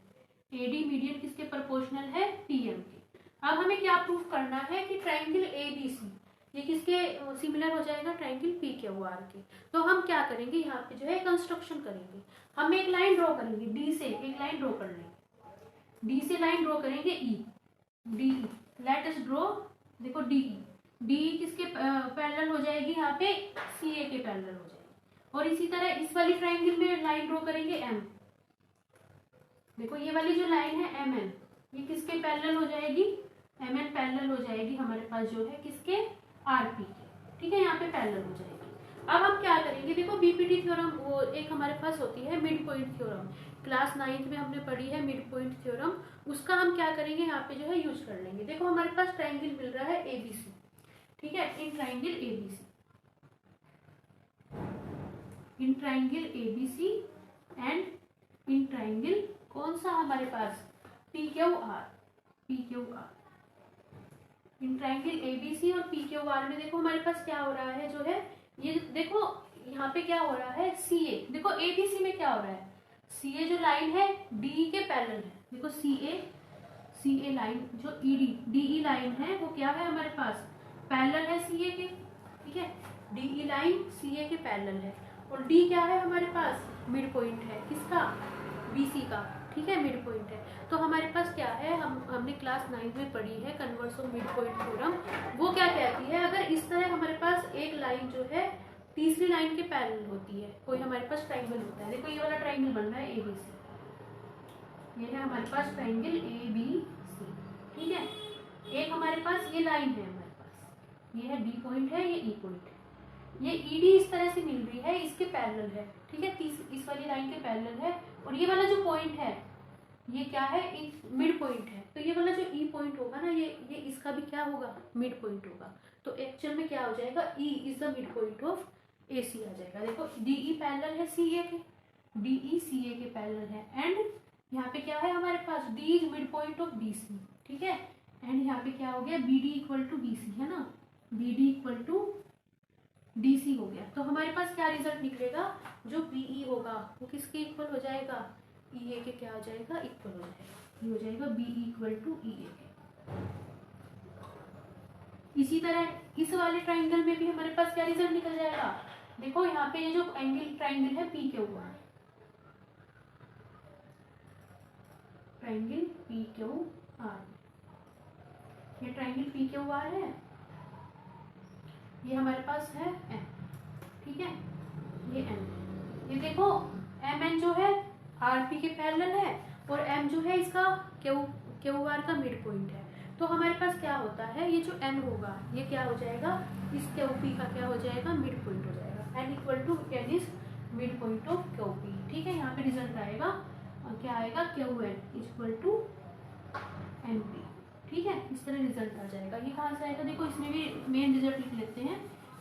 AD मीडियन किसके प्रोपोर्शनल है, PM के। अब हमें क्या प्रूफ करना है कि ट्राइंगल ABC ये किसके सिमिलर हो जाएगा, ट्रायंगल पी क्यू आर के। तो हम क्या करेंगे यहाँ पे जो है कंस्ट्रक्शन करेंगे, हम एक लाइन ड्रॉ करेंगे, डी से एक लाइन ड्रॉ कर लेंगे, डी से लाइन ड्रॉ करेंगे ई, डी लेट अस ड्रॉ, देखो डी डी किसके पैरेलल हो जाएगी, यहाँ पे सी ए के पैरेलल हो जाएगी। और इसी तरह इस वाली ट्रायंगल में लाइन ड्रॉ करेंगे एम, देखो ये वाली जो लाइन है एम एन, ये किसके पैरेलल हो जाएगी, एम एन पैरेलल हो जाएगी हमारे पास जो है किसके, आर पी के, ठीक है, यहाँ पे पैरेलल हो जाएगी। अब हम क्या करेंगे, देखो बीपीटी थ्योरम वो एक हमारे पास होती है mid point theorem, class 9th में हमने पढ़ी है मिड पॉइंट थ्योरम, उसका हम क्या करेंगे यहाँ पे जो है यूज कर लेंगे। देखो हमारे पास ट्रायंगल मिल रहा है एबीसी, ठीक है, in triangle ABC, in triangle ABC and in triangle कौन सा हमारे पास, P Q R, P Q R, in triangle ABC और पी क्यू आर में देखो हमारे पास क्या हो रहा है जो है, ये देखो यहाँ पे क्या हो रहा है सी ए, देखो एबीसी में क्या हो रहा है, सी ए जो लाइन है डी के पैरेलल है, देखो सी ए लाइन जो ईडी डीई लाइन है वो क्या है हमारे पास, पैरेलल है सी ए के, ठीक है, डीई लाइन सी ए के पैरेलल है, और डी क्या है हमारे पास, मिड पॉइंट है किसका, बीसी का, ठीक है, मिड पॉइंट है। तो हमारे पास क्या है, हमने क्लास 9th में पढ़ी है converse of mid point theorem, वो क्या कहती है, अगर इस तरह हमारे पास एक लाइन जो है तीसरी लाइन के पैरेलल होती है, कोई हमारे पास ट्रायंगल होता है, देखो ये वाला ट्रायंगल बन रहा है एबीसी, ये है हमारे पास ट्रायंगल एबीसी, ठीक है, एक हमारे पास ये लाइन है, हमारे पास ये है डी पॉइंट है, ये ई पॉइंट है, ये ईडी इस तरह से मिल रही है, इसके पैरेलल है, ठीक है, इस वाली लाइन के पैरेलल है, और ये वाला जो पॉइंट है ये क्या है, मिड पॉइंट है, तो ये वाला जो ई पॉइंट होगा ना, ये इसका भी क्या होगा, मिड पॉइंट होगा, तो एक्चुअल में क्या हो जाएगा, E is the mid point of A C आ जाएगा। देखो डीई पैरेलल है सी ए के, डीई सी ए के पैरेलल है, एंड यहाँ पे क्या है हमारे पास, D is mid point of B C, ठीक है, एंड यहाँ पे क्या हो गया, B D equal to B C है ना, B D equal to D C हो गया। तो हमारे पास क्या रिजल्ट निकलेगा, जो बीई होगा वो किसके इक्वल हो जाएगा, ई ए के क्या हो जाएगा, इक्वल हो जाएगा, ये हो जाएगा बी इक्वल टू ई ए के। इसी तरह इस वाले ट्रायंगल में भी हमारे पास क्या रिजल्ट निकल जाएगा, देखो यहाँ पे ये जो एंगल ट्रायंगल है P Q are, triangle P Q are, ये ट्रायंगल पी क्यू आर है, ये हमारे पास है एम, ठीक है, ये एम, ये देखो एम एन जो है आर पी के पैरेलल है, और एम जो है इसका क्यू आर का मिड पॉइंट है। तो हमारे पास क्या होता है, ये जो एन होगा ये क्या हो जाएगा, इस क्यू पी का क्या हो जाएगा, मिड पॉइंट हो जाएगा, N equal to N is mid point of Q P, ठीक है, यहाँ पे रिजल्ट आएगा, और क्या आएगा, Q N equal to N P, ठीक है, इस तरह रिजल्ट आ जाएगा। ये कहाँ से आएगा, देखो इसमें भी मेन रिजल्ट लिख लेते हैं,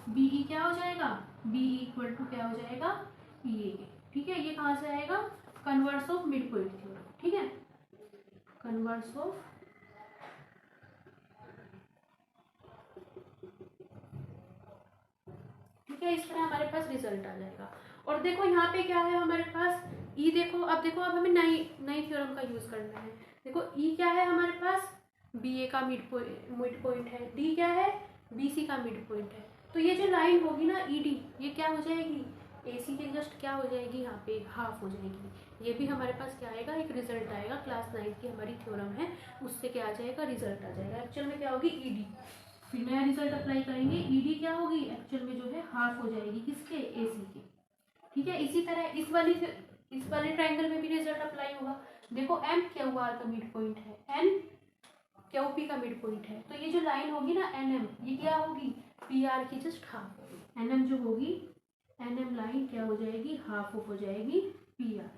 बीई क्या हो जाएगा, बीई इक्वल टू क्या हो जाएगा, ई ए, ठीक है, ये कहाँ से आएगा, converse of mid point theorem, ठीक है, कन्वर्स ऑफ ठीक है, इस तरह हमारे पास रिजल्ट आ जाएगा। और देखो यहाँ पे क्या है हमारे पास, ई देखो, अब देखो अब हमें नई थ्योरम का यूज करना है। देखो ई क्या है हमारे पास, बी ए का मिड पॉइंट है, डी क्या है, बी सी का मिड पॉइंट है, तो ये जो लाइन होगी ना ई डी, ये क्या हो जाएगी, ए सी के जस्ट क्या हो जाएगी, यहाँ पे हाफ हो जाएगी। ये भी हमारे पास क्या आएगा, एक रिजल्ट आएगा, क्लास 9 की हमारी थ्योरम है, उससे क्या आ जाएगा, रिजल्ट आ जाएगा। एक्चुअल में क्या होगी, ई डी, फिर नया रिजल्ट अप्लाई करेंगे, ई डी क्या होगी, एक्चुअल में जो है हाफ हो जाएगी, किसके, ए सी के, ठीक है। इसी तरह इस वाले ट्रायंगल में भी रिजल्ट अप्लाई होगा। देखो एम क्यू आर का मिड पॉइंट है, एन क्यू पी का मिड पॉइंट है, तो ये जो लाइन होगी ना एन एम, ये क्या होगी, पी आर की जस्ट हाफ होगी, एन एम जो होगी, एन एम लाइन क्या हो जाएगी, हाफ ऑफ हो जाएगी पी आर।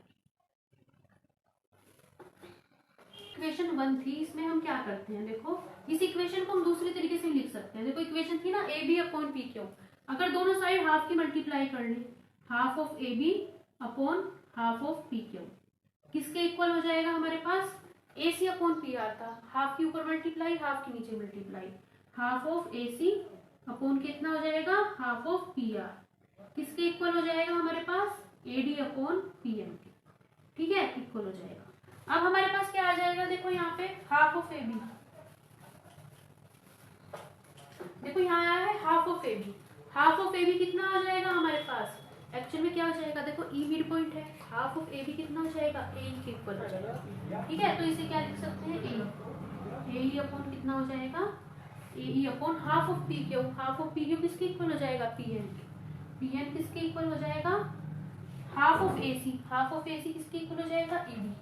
इक्वेशन 1 थी, इसमें हम क्या करते हैं, देखो इस इक्वेशन को हम दूसरे तरीके से लिख सकते हैं। देखो इक्वेशन थी ना A B upon P Q, अगर दोनों साइड हाफ की मल्टीप्लाई कर ले, half of A B upon half of P Q, किसके इक्वल हो जाएगा हमारे पास, A C upon P R था, हाफ के ऊपर मल्टीप्लाई, हाफ के नीचे multiply, half of A C upon कितना हो जाएगा, हाफ ऑफ पी आर, किसके इक्वल हो जाएगा हमारे पास, A D upon P M के, ठीक है, इक्वल हो जाएगा। अब हमारे पास क्या आ जाएगा, देखो यहाँ पे हाफ ऑफ ए बी, देखो यहाँ आया है of A B, half of A B कितना आ जाएगा हमारे पास, एक्चुअल में क्या हो जाएगा, देखो ई मिड पॉइंट है, हाफ ऑफ ए बी कितना हो जाएगा, ए के इक्वल हो जाएगा, ठीक है। तो इसे क्या लिख सकते हैं, ए ई अपॉन कितना हो जाएगा, A E upon half of P Q, half of P Q किसके इक्वल हो जाएगा, पी एन, पी एन किसके इक्वल हो जाएगा, half of A C, half of A C किसके इक्वल हो जाएगा, ई डी,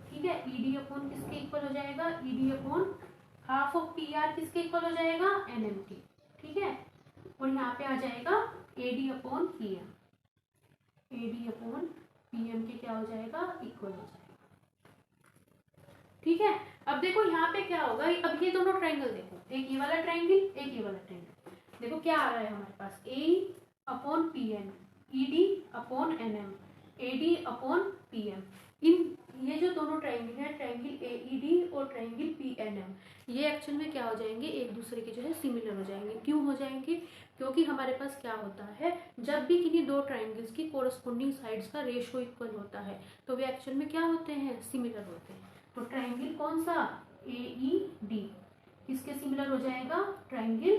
ठीक है। ई डी अपॉन किसके इक्वल हो जाएगा, E D upon half of P R किसके इक्वल हो जाएगा, एन एम टी, ठीक है। और यहाँ पे आ जाएगा A D upon P M, A D upon P M के क्या हो जाएगा, इक्वल हो जाएगा, ठीक है। अब देखो यहाँ पे क्या होगा, अब ये दोनों ट्राइंगल देखो, एक ये वाला ट्राइंगल, एक ये वाला ट्राइंगल, देखो क्या आ रहा है हमारे पास, A upon P N, E D upon N M, A D upon P M, इन ये जो दोनों ट्राइंगल है, ट्राइंगल ए ई डी और ट्राइंगल पी एन एम, ये एक्चुअल में क्या हो जाएंगे, एक दूसरे के जो है सिमिलर हो जाएंगे। क्यों हो जाएंगे, क्योंकि हमारे पास क्या होता है, जब भी किन्हीं दो ट्राइंगल्स की कोरस्पोंडिंग साइड्स का रेशियो इक्वल होता है तो वे एक्चुअल में क्या होते हैं, सिमिलर होते हैं। तो ट्राइंगल कौन सा, ए ई डी किसके सिमिलर हो जाएगा, ट्राइंगल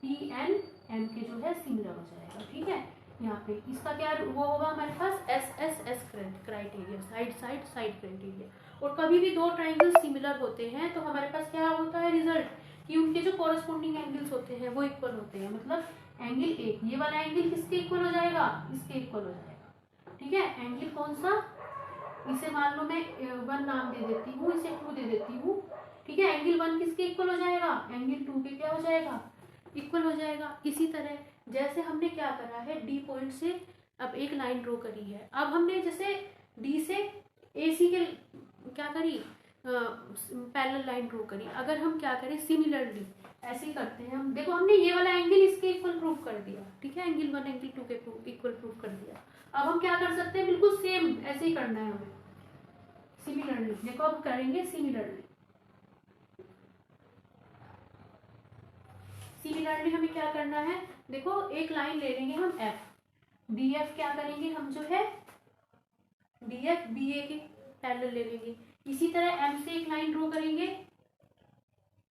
पी एन एम के जो है सिमिलर हो जाएगा, ठीक है। यहाँ पे इसका क्या वो होगा हमारे पास, S S S criteria, side side side criteria. और कभी भी दो ट्राइंगल सिमिलर होते हैं तो हमारे पास क्या होता है रिजल्ट, कि उनके जो कॉरेस्पॉन्डिंग एंगल्स होते हैं वो इक्वल होते हैं, मतलब एंगल ए, ये वाला एंगल किसके इक्वल हो जाएगा, इसके इक्वल हो जाएगा, ठीक है। एंगल कौन सा, इसे मान लो मैं 1 नाम दे देती हूँ, इसे 2 दे देती हूँ, ठीक है। एंगल 1 किसके इक्वल हो जाएगा, एंगल 2 के क्या हो जाएगा, इक्वल हो जाएगा। इसी तरह जैसे हमने क्या करा है, डी पॉइंट से अब एक लाइन ड्रॉ करी है, अब हमने जैसे डी से ए सी के क्या करी, पैरेलल लाइन ड्रॉ करी, अगर हम क्या करें सिमिलरली ऐसे ही करते हैं हम, देखो हमने ये वाला एंगल इसके इक्वल प्रूव कर दिया, ठीक है, एंगल 1 एंगल 2 के इक्वल प्रूव कर दिया। अब हम क्या कर सकते हैं, बिल्कुल सेम ऐसे ही करना है हमें सिमिलरली, देखो अब करेंगे सिमिलरली, सिमिलरली हमें क्या करना है, देखो एक लाइन ले लेंगे हम एफ, डी एफ क्या करेंगे हम जो है, डी एफ बी ए के पैरेलल ले लेंगे। इसी तरह एम से एक लाइन ड्रॉ करेंगे,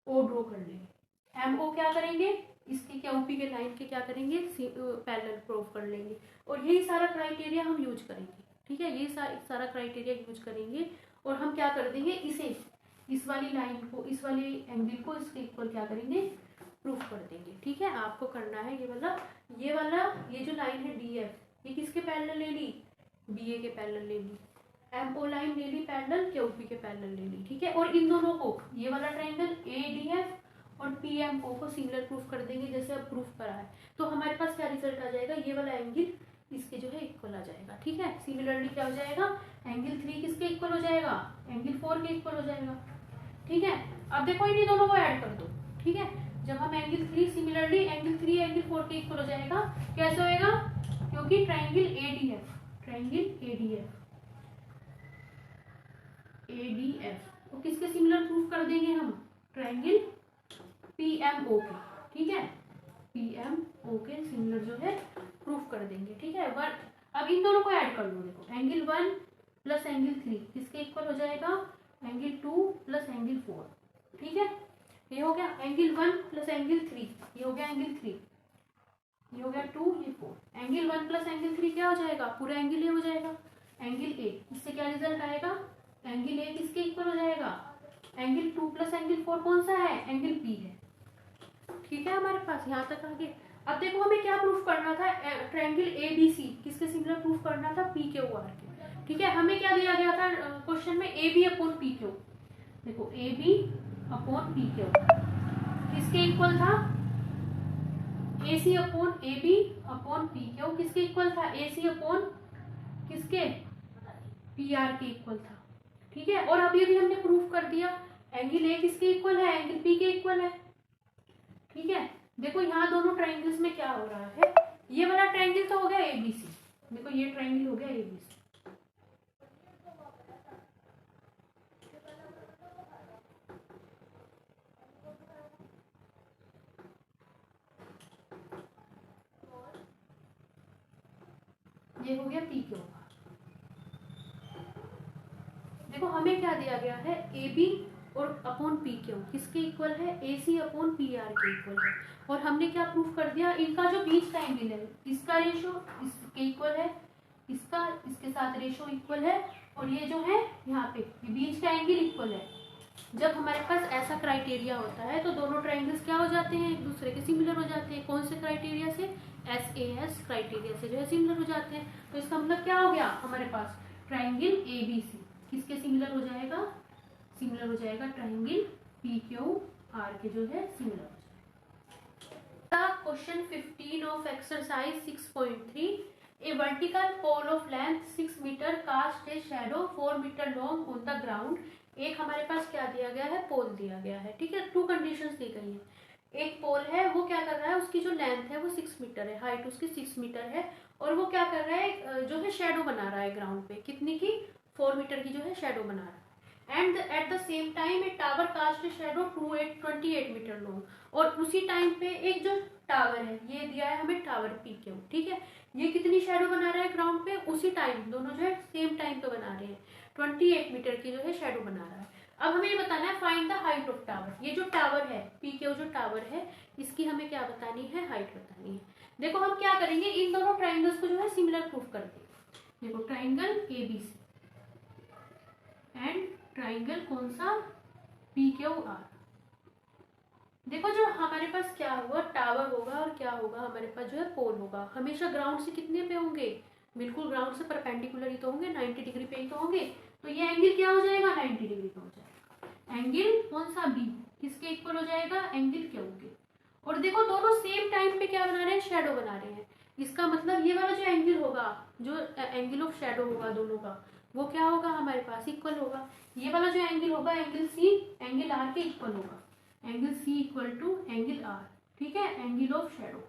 ओ ड्रॉ कर लेंगे, एम ओ क्या करेंगे, इसके क्या ओपी के लाइन के क्या करेंगे, पैरेलल प्रूव कर लेंगे। और यही सारा क्राइटेरिया हम यूज करेंगे, ठीक है, यही सारा क्राइटेरिया यूज करेंगे। और हम क्या कर देंगे, इसे इस वाली लाइन को, इस वाले एंगल को इसके इक्वल क्या करेंगे, प्रूफ कर देंगे, ठीक है। आपको करना है ये वाला ये जो लाइन है डी एफ, ये किसके पैरेलल ले ली, बी ए के पैरेलल ले ली, एम ओ लाइन ले ली पैरेलल, के ओ पी के पैरेलल ले ली, ठीक है। और इन दोनों को, ये वाला ट्राइंगल ए डी एफ और पी एम ओ को सिमिलर प्रूफ कर देंगे जैसे अब प्रूफ करा है। तो हमारे पास क्या रिजल्ट आ जाएगा, ये वाला एंगल इसके जो है इक्वल आ जाएगा, ठीक है। सिमिलरली क्या हो जाएगा, एंगल 3 किसके इक्वल हो जाएगा, एंगल 4 के इक्वल हो जाएगा, ठीक है। अब देखो इन्हीं दोनों को ऐड कर दो, ठीक है। जब हम एंगल 3 सिमिलरली एंगल 3 एंगल 4 के इक्वल हो जाएगा, कैसे होएगा, क्योंकि ट्राइंगल एडीएफ, ट्राइंगल एडीएफ तो किसके सिमिलर प्रूफ कर देंगे हम, ट्राइंगल पीएमओ के, ठीक है, पीएमओ के सिमिलर जो है प्रूफ कर देंगे, ठीक है। अब इन दोनों को ऐड कर लो, देखो एंगल 1 प्लस एंगल 3 किसके इक्वल हो जाएगा, एंगल 2 प्लस एंगल 4, ठीक है। ये हो गया एंगल 1 प्लस एंगल 3, ये हो गया एंगल 3, ये हो गया 2, ये 4। एंगल 1 प्लस एंगल 3 क्या हो जाएगा, पूरा एंगल ये हो जाएगा, एंगल ए। इससे क्या रिजल्ट आएगा, एंगल ए किसके इक्वल हो जाएगा, एंगल 2 प्लस एंगल 4 कौन सा है, एंगल पी है, ठीक है। हमारे पास यहाँ तक आगे। अब देखो हमें क्या प्रूफ करना था, ट्रायंगल ए बी सी किसके सिमिलर प्रूफ करना था, पी क्यू आर के, ठीक है। हमें क्या दिया गया था क्वेश्चन में, A B upon P Q, देखो A B upon P Q किसके इक्वल था, A C upon A B upon P Q किसके इक्वल था, ए सी अपॉन किसके, पी आर के इक्वल था, ठीक है। और अभी भी हमने प्रूफ कर दिया एंगल ए किसके इक्वल है, एंगल पी के इक्वल है, ठीक है। देखो यहाँ दोनों ट्रायंगल्स में क्या हो रहा है, ये वाला ट्रायंगल तो हो गया एबीसी, देखो ये ट्रायंगल हो गया एबीसी, ये हो गया पी क्यू। देखो हमें क्या दिया गया है, ए बी और अपॉन पी क्यू किसके इक्वल है, ए सी अपॉन पी आर के इक्वल है। और हमने क्या प्रूफ कर दिया, इनका जो बीच का एंगल है इसका रेशो इसके इक्वल है, इसका इसके साथ रेशो इक्वल है, और ये जो है यहाँ पे ये बीच का एंगल इक्वल है। जब हमारे पास ऐसा क्राइटेरिया होता है तो दोनों ट्राइंगल्स क्या हो जाते हैं, एक दूसरे के सिमिलर हो जाते हैं। कौन से क्राइटेरिया से, SAS क्राइटेरिया से जो है सिमिलर हो जाते हैं। तो इसका मतलब क्या हो गया, हमारे पास ट्राइंगल ABC किसके सिमिलर हो जाएगा, सिमिलर हो जाएगा ट्राइंगल PQR के जो है सिमिलर हो जाएगा। Question 15 of exercise 6.3, A vertical pole of length 6 meter cast a shadow 4 meter long on the ground। एक हमारे पास क्या दिया गया है, पोल दिया गया है, ठीक है। टू कंडीशंस दी गई हैं। एक पोल है वो क्या कर रहा है, उसकी जो लेंथ है वो 6 मीटर है, हाइट उसकी 6 मीटर है, और वो क्या कर रहा है, जो है शेडो बना रहा है ग्राउंड पे, कितनी की, 4 मीटर की जो है शेडो बना रहा है। And at the same time a tower cast a shadow 28 metre long, और उसी टाइम पे एक जो टावर है, ये दिया है हमें टावर PQ, ठीक है। ये कितनी शेडो बना रहा है ग्राउंड पे, उसी टाइम, दोनों जो है सेम टाइम पे बना रहे हैं, 28 मीटर की जो है शेडो बना रहा है। अब हमें ये बताना है find the height of tower. ये जो टावर है PQ जो टावर है, इसकी हमें क्या बतानी है, हाइट बतानी है। देखो हम क्या करेंगे, इन दोनों ट्राइंगल्स को जो है सिमिलर प्रूफ कर देंगे। देखो ट्राइंगल ABC एंड ट्राइंगल कौन सा, PQR। देखो जो हमारे पास क्या होगा, टावर होगा, और क्या होगा हमारे पास जो है पोल होगा। हमेशा ग्राउंड से कितने पे होंगे, बिल्कुल ग्राउंड से परपेंडिकुलर ही तो होंगे, 90 डिग्री पे ही तो होंगे। तो ये एंगल क्या हो जाएगा, 90 डिग्री का हो जाएगा। एंगल कौन सा B किसके इक्वल हो जाएगा, एंगल Q के। और देखो दोनों सेम टाइम पे क्या बना रहे हैं, शेडो बना रहे हैं। इसका मतलब ये वाला जो एंगल होगा, जो एंगल ऑफ शेडो होगा दोनों का, वो क्या होगा हमारे पास, इक्वल होगा। ये वाला जो एंगल होगा, एंगल C एंगल R के इक्वल होगा। Angle C equal to angle R, ठीक है, एंगल ऑफ शेडो,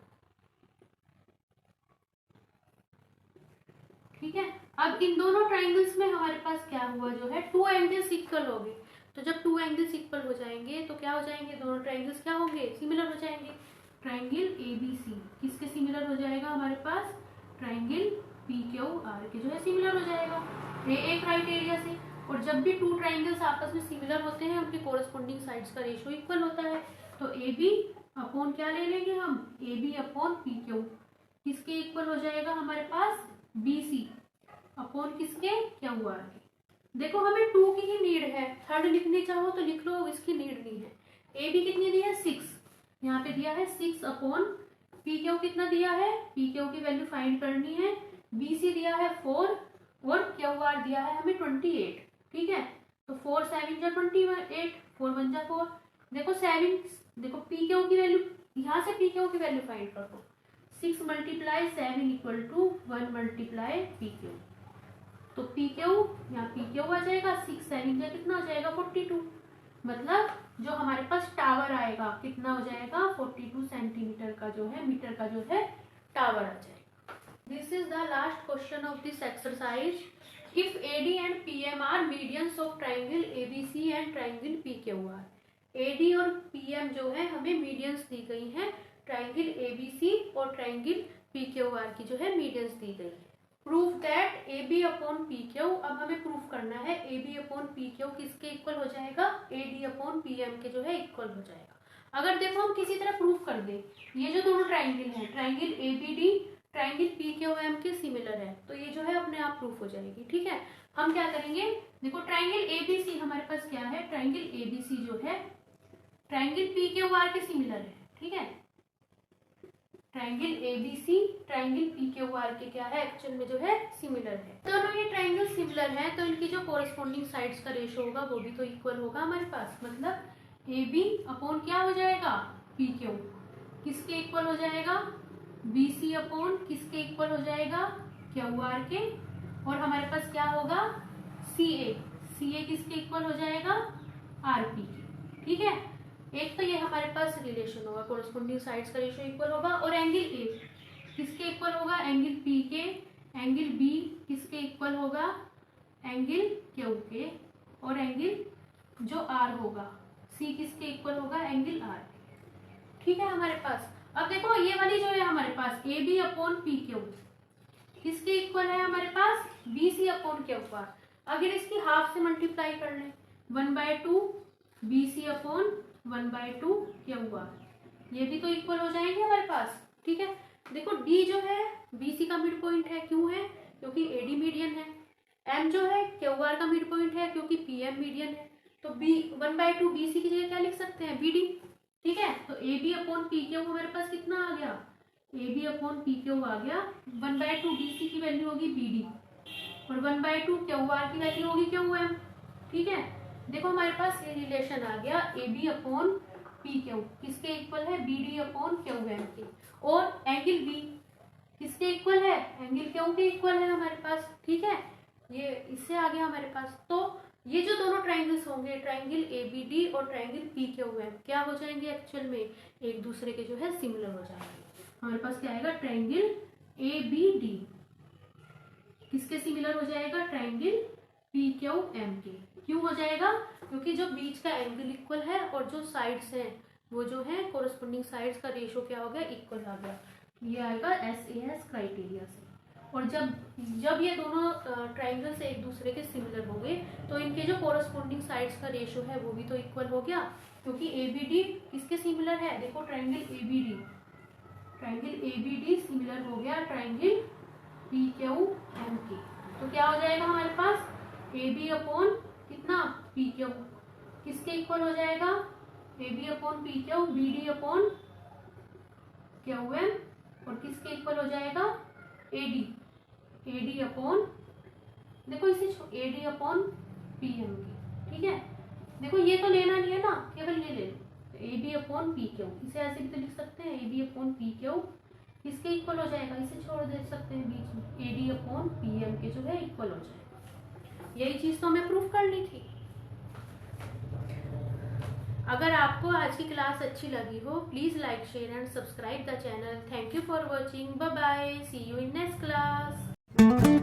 ठीक है। अब इन दोनों ट्राइंगल्स में हमारे पास क्या हुआ, जो है टू एंगल्स इक्वल हो गए। तो जब टू एंगल्स इक्वल हो जाएंगे तो क्या हो जाएंगे, दोनों ट्राइंगल्स क्या होंगे, सिमिलर हो जाएंगे। ट्राइंगल ABC किसके सिमिलर हो जाएगा हमारे पास, ट्राइंगल PQR के जो है सिमिलर हो जाएगा, ये एक क्राइटेरिया से। और जब भी टू ट्राइंगल्स आपस में सिमिलर होते हैं, उनके कोरस्पॉन्डिंग साइड्स का रेशियो इक्वल होता है। तो AB अपॉन क्या ले लेंगे हम, AB अपॉन PQ किसके इक्वल हो जाएगा हमारे पास, BC अपॉन किसके, QR के। देखो हमें 2 की ही नीड है, थर्ड लिखनी चाहो तो लिख लो, इसकी नीड नहीं है। AB कितनी दी है, 6, यहाँ पे दिया है 6 अपॉन PQ कितना दिया है, PQ की वैल्यू फाइंड करनी है। BC दिया है 4 और QR दिया है हमें 28, ठीक है। तो 4 7 जा 28, 4 1 जा 4। देखो 7, देखो PQ की वैल्यू, यहाँ से PQ की वैल्यू फाइंड कर दो। 6 multiply 7 equal to 1 multiply PQ। तो PQ यहाँ PQ आ जाएगा, 6 7 जा कितना हो जाएगा, 42। मतलब जो हमारे पास टावर आएगा कितना हो जाएगा, 42 सेंटीमीटर का जो है, मीटर का जो है टावर आ जाएगा। This is the last question of this exercise. If AD and PM are medians of triangle ABC and triangle PQR। AD और PM जो है हमें मीडियंस दी गई हैं, ट्राइंगल ABC और ट्राइंगल PQR की जो है मीडियंस दी गई है। Proof that AB upon PQ। अब हमें प्रूफ करना है AB अपॉन PQ किसके इक्वल हो जाएगा, AD अपॉन PM के जो है इक्वल हो जाएगा। अगर देखो हम किसी तरह प्रूफ कर दे, ये जो दोनों ट्राइंगल है, ट्राइंगल ABD ट्राइंगल PQM के सिमिलर है, तो ये जो है अपने आप प्रूफ हो जाएगी, ठीक है। हम क्या करेंगे, देखो ट्राइंगल ABC हमारे पास क्या है, ट्राइंगल ABC जो है ट्राइंगल PQR के सिमिलर है, ठीक है। ट्राइंगल ABC ट्राइंगल PQR के क्या है, एक्चुअल में जो है सिमिलर है। दोनों ये ट्राइंगल सिमिलर है, तो इनकी जो कोरस्पॉन्डिंग साइड्स का रेशियो होगा वो भी तो इक्वल होगा हमारे पास। मतलब AB अपॉन क्या हो जाएगा, PQ किसके इक्वल हो जाएगा, BC अपॉन किसके इक्वल हो जाएगा, QR के। और हमारे पास क्या होगा, CA किसके इक्वल हो जाएगा, RP के, ठीक है। एक तो ये हमारे पास रिलेशन होगा, कोरस्पॉन्डिंग साइड्स का रेशियो इक्वल होगा। और एंगल A किसके इक्वल होगा, एंगल P के। एंगल B किसके इक्वल होगा, एंगल Q के। और एंगल जो R होगा C किसके इक्वल होगा, एंगल R के, ठीक है हमारे पास। अब देखो ये वाली जो है हमारे पास AB अपॉन PQ किसके इक्वल है हमारे पास, BC अपॉन QR। अगर इसकी हाफ से मल्टीप्लाई कर लें, 1/2 BC अपॉन 1/2 QR, ये भी तो इक्वल हो जाएंगे हमारे पास। ठीक है, देखो D जो है BC का मिड पॉइंट है, क्यों है? क्योंकि AD मीडियन है। M जो है QR का मिड पॉइंट है, क्योंकि PM मीडियन है। तो B 1/2 BC की जगह क्या लिख सकते हैं? BD। ठीक है, तो AB अपॉन PQ हमारे पास कितना आ गया? AB अपॉन PQ आ गया 1/2 BC की वैल्यू होगी BD और 1/2 QR की वैल्यू होगी QM। ठीक है, देखो हमारे पास ये रिलेशन आ गया AB अपॉन PQ किसके इक्वल है? BD अपॉन QM के। और एंगल B किसके इक्वल है? एंगल Q के इक्वल है हमारे पास। ठीक है, ये इससे आ गया हमारे पास। तो ये जो दोनों ट्राइंगल्स होंगे, ट्राइंगल ABD और ट्राइंगल PQM, क्या हो जाएंगे एक्चुअल में? एक दूसरे के जो है सिमिलर हो जाएंगे। हमारे पास क्या आएगा? ट्राइंगल ABD किसके सिमिलर हो जाएगा? ट्राइंगल PQM के। क्यों हो जाएगा? क्योंकि जो बीच का एंगल इक्वल है और जो साइड्स हैं वो जो है कोरस्पोंडिंग साइड्स का रेशियो क्या हो गया? इक्वल आ गया। ये आएगा SAS क्राइटेरिया से। और जब ये दोनों ट्राइंगल्स एक दूसरे के सिमिलर होंगे तो इनके जो कोरस्पोंडिंग साइड्स का रेशियो है वो भी तो इक्वल हो गया, क्योंकि ABD किसके सिमिलर है? देखो ट्राइंगल ABD सिमिलर हो गया ट्राइंगल PQM के। तो क्या हो जाएगा हमारे पास? AB अपॉन कितना? PQ किसके इक्वल हो जाएगा? AB upon PQ BD upon QM और किसके इक्वल हो जाएगा? AD अपॉन, देखो इसे AD अपॉन PM की। ठीक है, देखो ये तो लेना नहीं है ना, केवल ये ले लो। AB अपॉन PQ, इसे ऐसे भी तो लिख सकते हैं AB अपॉन PQ किसके इक्वल हो जाएगा? इसे छोड़ दे सकते हैं बीच में, AD अपॉन PM के जो है इक्वल हो जाएगा। यही चीज तो हमें प्रूफ करनी थी। अगर आपको आज की क्लास अच्छी लगी हो, please like, share and subscribe the channel. Thank you for watching. Bye bye, see you in next class.